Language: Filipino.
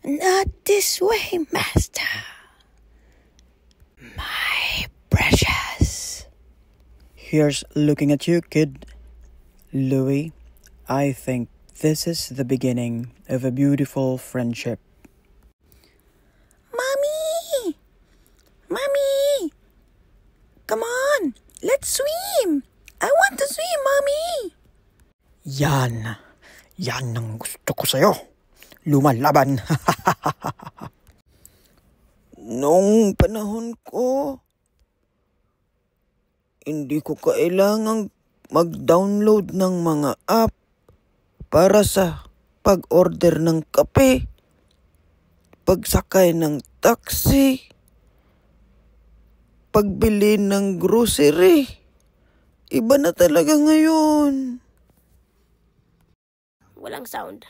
Not this way, master. My precious. Here's looking at you, kid. Louis, I think this is the beginning of a beautiful friendship. Mommy! Mommy! Come on! Let's swim! I want to swim, Mommy! Yan ang gusto ko sa'yo. Lumalaban. Noong panahon ko, hindi ko kailangang mag-download ng mga app para sa pag-order ng kape, pagsakay ng taxi, pagbili ng grocery. Iba na talaga ngayon. Walang sound.